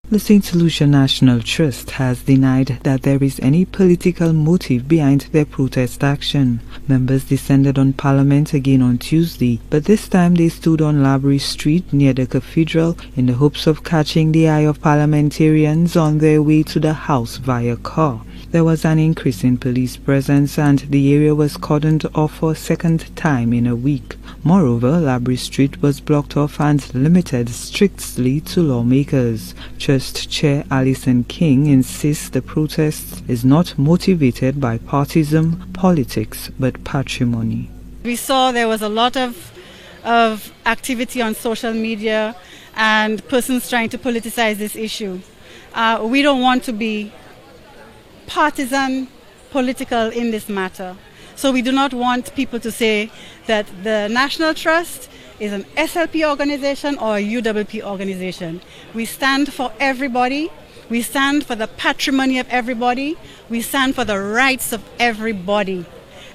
The St. Lucia National Trust has denied that there is any political motive behind their protest action. Members descended on Parliament again on Tuesday, but this time they stood on Laborie Street near the cathedral in the hopes of catching the eye of parliamentarians on their way to the House via car. There was an increase in police presence and the area was cordoned off for a second time in a week. Moreover, Laborie Street was blocked off and limited strictly to lawmakers. Trust Chair Alison King insists the protest is not motivated by partisan politics but patrimony. We saw there was a lot of activity on social media and persons trying to politicize this issue. We don't want to be partisan political in this matter. So we do not want people to say that the National Trust is an SLP organization or a UWP organization. We stand for everybody. We stand for the patrimony of everybody. We stand for the rights of everybody.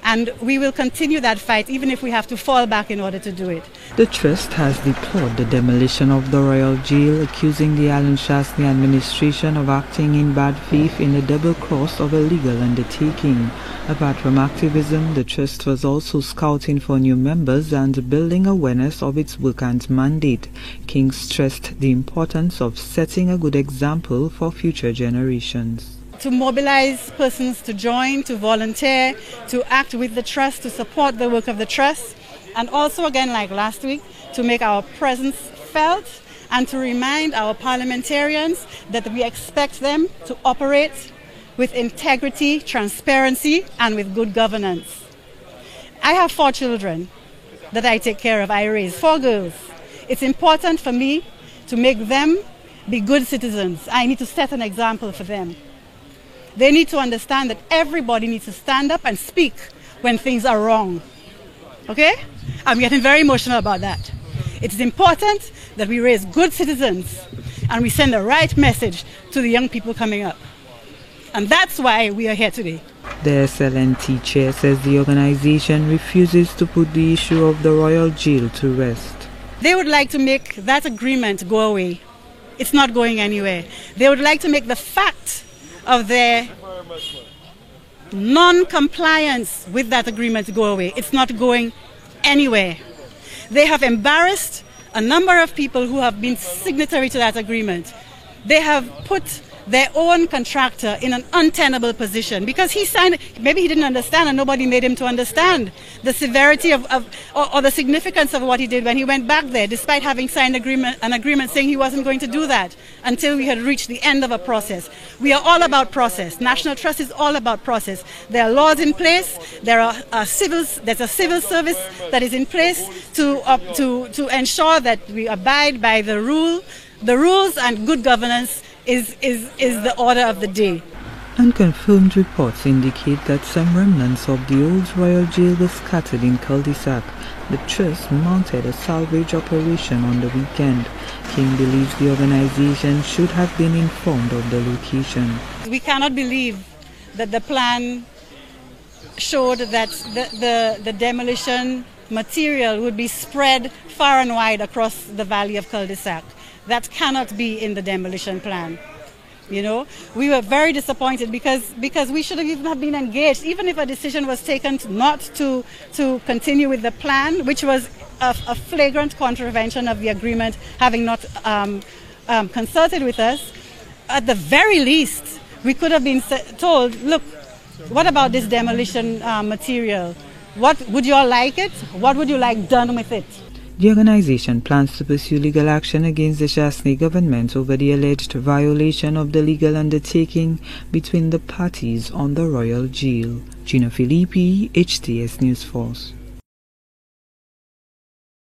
And we will continue that fight even if we have to fall back in order to do it. The Trust has deplored the demolition of the Royal Jail, accusing the Alan Chastanet administration of acting in bad faith in a double cross of a legal undertaking. Apart from activism, the Trust was also scouting for new members and building awareness of its work and mandate. King stressed the importance of setting a good example for future generations. To mobilize persons to join, to volunteer, to act with the Trust, to support the work of the Trust, and also again like last week, to make our presence felt and to remind our parliamentarians that we expect them to operate with integrity, transparency, and with good governance. I have 4 children that I take care of. I raise 4 girls. It's important for me to make them be good citizens. I need to set an example for them. They need to understand that everybody needs to stand up and speak when things are wrong. Okay? I'm getting very emotional about that. It is important that we raise good citizens and we send the right message to the young people coming up. And that's why we are here today. The SLNT chair says the organization refuses to put the issue of the Royal Jail to rest. They would like to make that agreement go away. It's not going anywhere. They would like to make the fact of their non-compliance with that agreement to go away. It's not going anywhere. They have embarrassed a number of people who have been signatory to that agreement. They have put their own contractor in an untenable position because he signed, maybe he didn't understand and nobody made him to understand the severity or the significance of what he did when he went back there, despite having signed an agreement saying he wasn't going to do that until we had reached the end of a process. We are all about process. National Trust is all about process. There are laws in place. There's a civil service that is in place to ensure that we abide by the rules, and good governance is the order of the day. Unconfirmed reports indicate that some remnants of the old Royal Jail were scattered in cul-de-sac. The Trust mounted a salvage operation on the weekend. King believes the organization should have been informed of the location. We cannot believe that the plan showed that the demolition material would be spread far and wide across the valley of cul-de-sac. That cannot be in the demolition plan. You know, we were very disappointed because we should have even have been engaged, even if a decision was taken not to continue with the plan, which was a flagrant contravention of the agreement, having not consulted with us. At the very least, we could have been told, look, what about this demolition material? What would you all like it? What would you like done with it? The organization plans to pursue legal action against the Chastanet government over the alleged violation of the legal undertaking between the parties on the Royal Jail. Gina Filippi, HTS News Force.